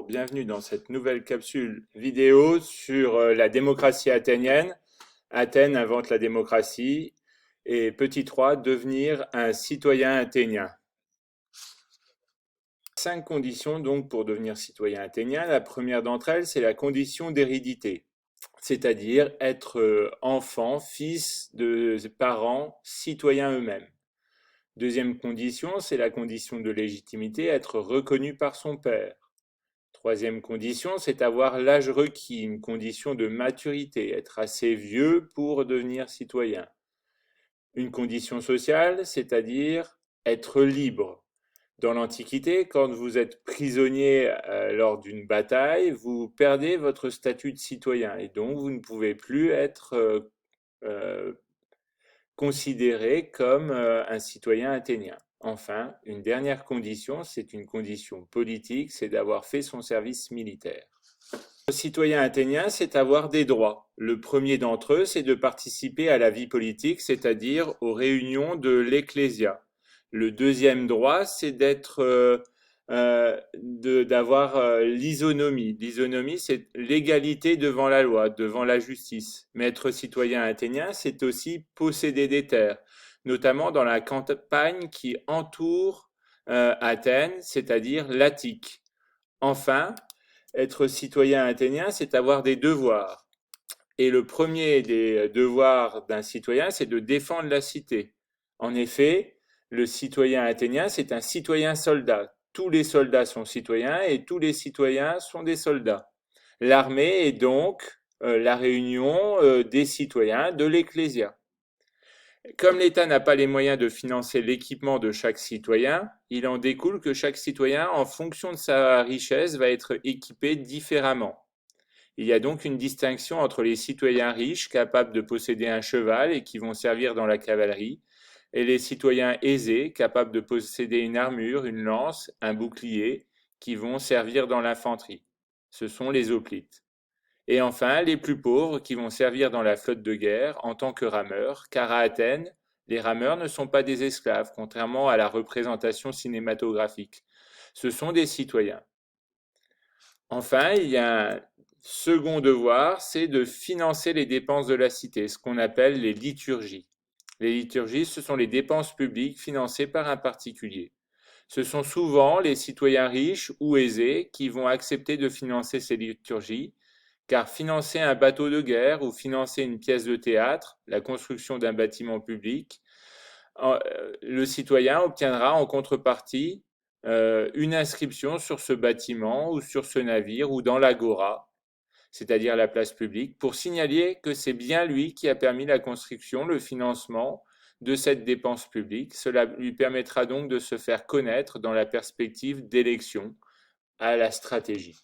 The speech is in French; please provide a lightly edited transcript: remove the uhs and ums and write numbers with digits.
bienvenue dans cette nouvelle capsule vidéo sur la démocratie athénienne. Athènes invente la démocratie et petit 3, devenir un citoyen athénien. 5 conditions donc pour devenir citoyen athénien. La première d'entre elles, c'est la condition d'hérédité, c'est-à-dire être enfant, fils de parents citoyens eux-mêmes. Deuxième condition, c'est la condition de légitimité, être reconnu par son père. Troisième condition, c'est avoir l'âge requis, une condition de maturité, être assez vieux pour devenir citoyen. Une condition sociale, c'est-à-dire être libre. Dans l'Antiquité, quand vous êtes prisonnier lors d'une bataille, vous perdez votre statut de citoyen et donc vous ne pouvez plus être euh, considéré comme un citoyen athénien. Enfin, une dernière condition, c'est une condition politique, c'est d'avoir fait son service militaire. Le citoyen athénien, c'est avoir des droits. Le premier d'entre eux, c'est de participer à la vie politique, c'est-à-dire aux réunions de l'Ecclésia. Le deuxième droit, c'est d'avoir l'isonomie. L'isonomie, c'est l'égalité devant la loi, devant la justice. Mais être citoyen athénien, c'est aussi posséder des terres, notamment dans la campagne qui entoure Athènes, c'est-à-dire l'Attique. Enfin, être citoyen athénien, c'est avoir des devoirs. Et le premier des devoirs d'un citoyen, c'est de défendre la cité. En effet, le citoyen athénien, c'est un citoyen soldat. Tous les soldats sont citoyens et tous les citoyens sont des soldats. L'armée est donc la réunion des citoyens de l'Ecclésia. Comme l'État n'a pas les moyens de financer l'équipement de chaque citoyen, il en découle que chaque citoyen, en fonction de sa richesse, va être équipé différemment. Il y a donc une distinction entre les citoyens riches, capables de posséder un cheval et qui vont servir dans la cavalerie, et les citoyens aisés, capables de posséder une armure, une lance, un bouclier, qui vont servir dans l'infanterie. Ce sont les hoplites. Et enfin, les plus pauvres qui vont servir dans la flotte de guerre en tant que rameurs, car à Athènes, les rameurs ne sont pas des esclaves, contrairement à la représentation cinématographique. Ce sont des citoyens. Enfin, il y a un second devoir, c'est de financer les dépenses de la cité, ce qu'on appelle les liturgies. Les liturgies, ce sont les dépenses publiques financées par un particulier. Ce sont souvent les citoyens riches ou aisés qui vont accepter de financer ces liturgies, car financer un bateau de guerre ou financer une pièce de théâtre, la construction d'un bâtiment public, le citoyen obtiendra en contrepartie une inscription sur ce bâtiment ou sur ce navire ou dans l'agora, c'est-à-dire la place publique, pour signaler que c'est bien lui qui a permis la construction, le financement de cette dépense publique. Cela lui permettra donc de se faire connaître dans la perspective d'élection à la stratégie.